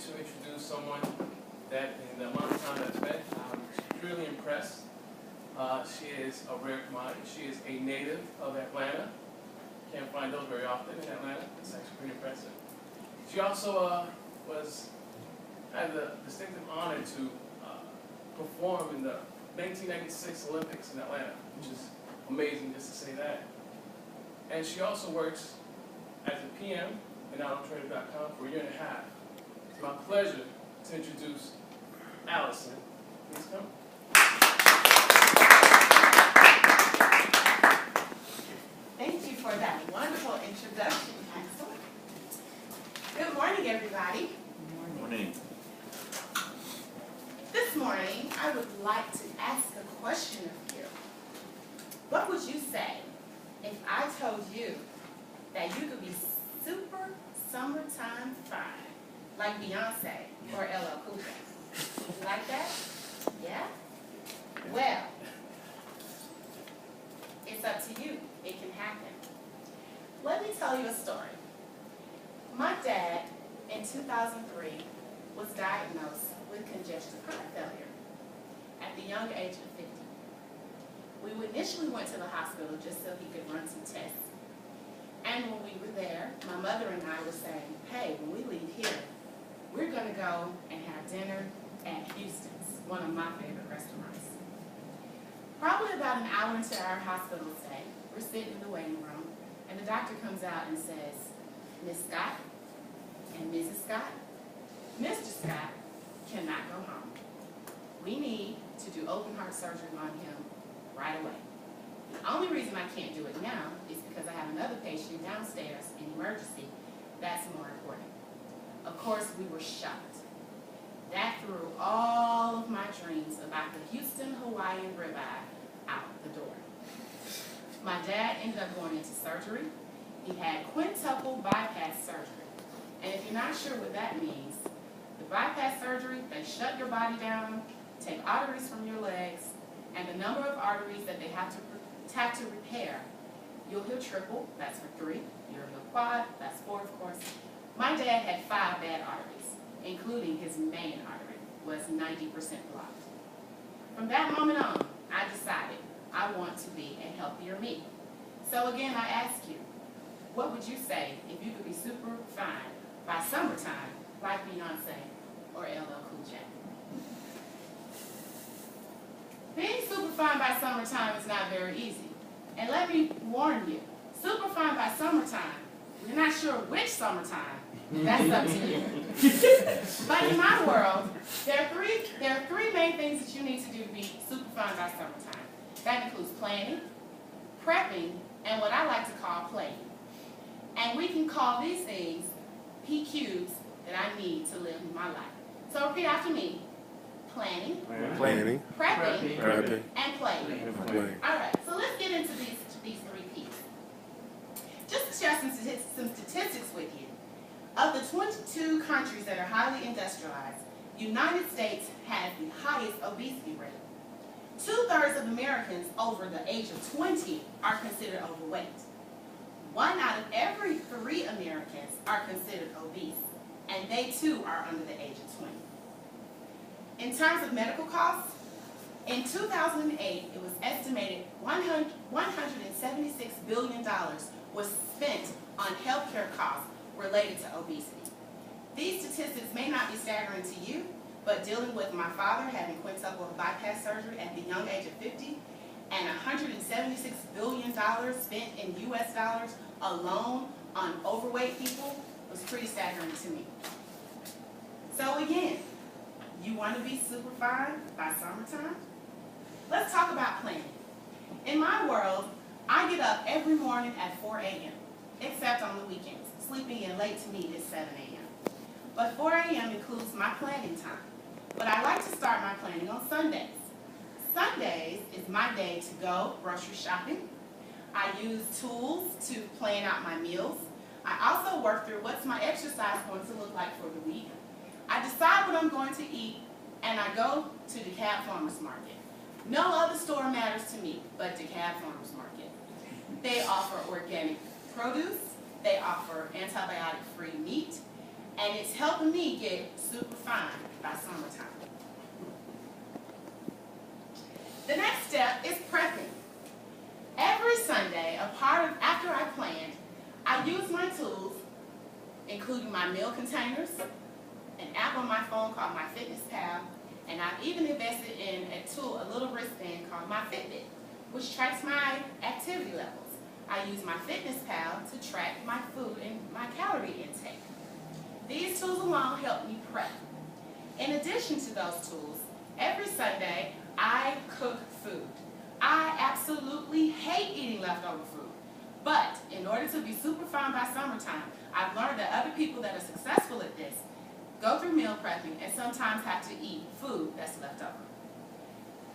to introduce someone that in the amount of time that I spent, I'm really impressed. She is a rare commodity. She is a native of Atlanta. Can't find those very often in Atlanta. It's actually pretty impressive. She also had the distinctive honor to perform in the 1996 Olympics in Atlanta, which is amazing just to say that. And she also works as a PM at AutoTrader.com for a year and a half. It's my pleasure to introduce Allison. Please come. Thank you for that wonderful introduction, Axel. Good morning, everybody. Good morning. This morning, I would like to ask a question of you. What would you say if I told you that you could be super summertime fine, like Beyonce or LL Cool J? You like that? Yeah? Well, it's up to you. It can happen. Let me tell you a story. My dad, in 2003, was diagnosed with congestive heart failure at the young age of 50. We initially went to the hospital just so he could run some tests. And when we were there, my mother and I were saying, hey, when we leave here, we're going to go and have dinner at Houston's, one of my favorite restaurants. Probably about an hour into our hospital stay, we're sitting in the waiting room, and the doctor comes out and says, Miss Scott and Mrs. Scott, Mr. Scott cannot go home. We need to do open heart surgery on him right away. The only reason I can't do it now is because I have another patient downstairs in emergency that's more important. Of course, we were shocked. That threw all of my dreams about the Houston Hawaiian ribeye out the door. My dad ended up going into surgery. He had quintuple bypass surgery. And if you're not sure what that means, the bypass surgery, they shut your body down, take arteries from your legs, and the number of arteries that they have to repair, you'll hear triple, that's for 3. You'll hear quad, that's 4, of course. My dad had 5 bad arteries, including his main artery, was 90% blocked. From that moment on, I decided I want to be a healthier me. So again, I ask you, what would you say if you could be super fine by summertime, like Beyonce or LL Cool J? Being super fine by summertime is not very easy. And let me warn you, super fine by summertime, we're not sure which summertime. That's up to you. But in my world, there are three main things that you need to do to be super fine by summertime. That includes planning, prepping, and what I like to call playing. And we can call these things PQs that I need to live my life. So repeat after me. Planning, prepping, and playing. All right, so let's get into these 3 P's. Just to share some statistics with you. Of the 22 countries that are highly industrialized, the United States has the highest obesity rate. 2/3 of Americans over the age of 20 are considered overweight. 1 out of every 3 Americans are considered obese, and they too are under the age of 20. In terms of medical costs, in 2008, it was estimated $176 billion was spent on healthcare costs related to obesity. These statistics may not be staggering to you, but dealing with my father having quintuple bypass surgery at the young age of 50 and $176 billion spent in US dollars alone on overweight people was pretty staggering to me. So again, you want to be super fine by summertime? Let's talk about planning. In my world, I get up every morning at 4 a.m., except on the weekends. Sleeping in late to me is 7 a.m. But 4 a.m. includes my planning time. But I like to start my planning on Sundays. Sundays is my day to go grocery shopping. I use tools to plan out my meals. I also work through what's my exercise going to look like for the week. I decide what I'm going to eat, and I go to DeKalb Farmers Market. No other store matters to me but DeKalb Farmers Market. They offer organic produce, they offer antibiotic-free meat, and it's helping me get super fine by summertime. The next step is prepping. Every Sunday, after I planned, I use my tools, including my meal containers, an app on my phone called MyFitnessPal, and I've even invested in a little wristband called MyFitbit, which tracks my activity levels. I use MyFitnessPal to track my food and my calorie intake. These tools alone help me prep. In addition to those tools, every Sunday I cook food. I absolutely hate eating leftover food, but in order to be super fine by summertime, I've learned that other people that are successful at this go through meal prepping and sometimes have to eat food that's left over.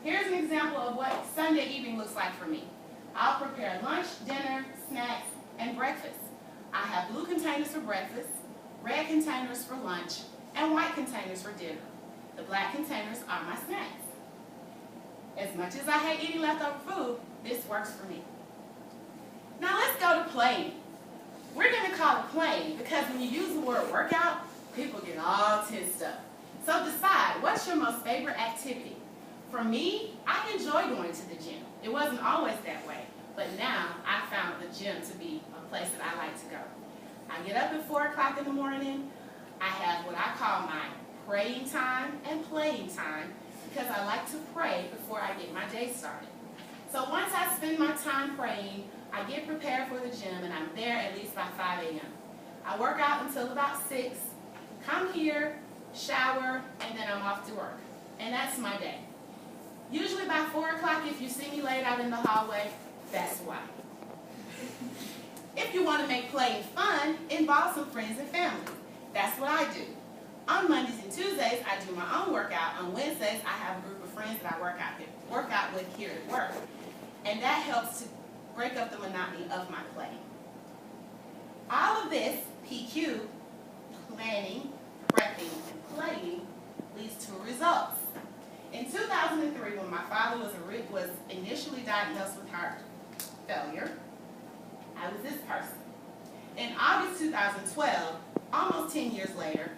Here's an example of what Sunday evening looks like for me. I'll prepare lunch, dinner, snacks, and breakfast. I have blue containers for breakfast, red containers for lunch, and white containers for dinner. The black containers are my snacks. As much as I hate eating leftover food, this works for me. Now let's go to playing. We're going to call it playing because when you use the word workout, people get all tensed up. So decide, what's your most favorite activity? For me, I enjoy going to the gym. It wasn't always that way, but now I found the gym to be a place that I like to go. I get up at 4 o'clock in the morning. I have what I call my praying time and playing time because I like to pray before I get my day started. So once I spend my time praying, I get prepared for the gym and I'm there at least by 5 a.m. I work out until about 6, come here, shower, and then I'm off to work. And that's my day. Usually by 4 o'clock, if you see me laid out in the hallway, that's why. If you want to make playing fun, involve some friends and family. That's what I do. On Mondays and Tuesdays, I do my own workout. On Wednesdays, I have a group of friends that I work out with here at work. And that helps to break up the monotony of my playing. All of this, PQ, planning, prepping, and playing, leads to results. In 2003, when my father was initially diagnosed with heart failure, I was this person. In August 2012, almost 10 years later,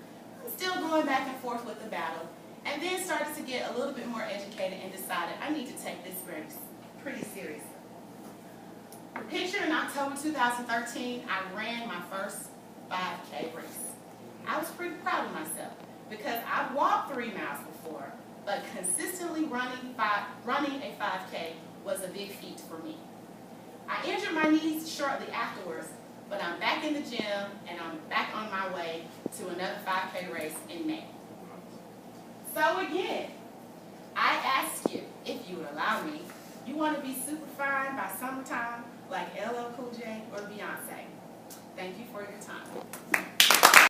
I'm still going back and forth with the battle, and then started to get a little bit more educated and decided I need to take this pretty seriously. Picture in October 2013, I ran my first 5K race. I was pretty proud of myself because I walked 3 miles before, but consistently running a 5K was a big feat for me. I injured my knees shortly afterwards, but I'm back in the gym and I'm back on my way to another 5K race in May. So again, I ask you, if you would allow me, you want to be super fine by summertime like LL Cool J or Beyonce? Thank you for your time.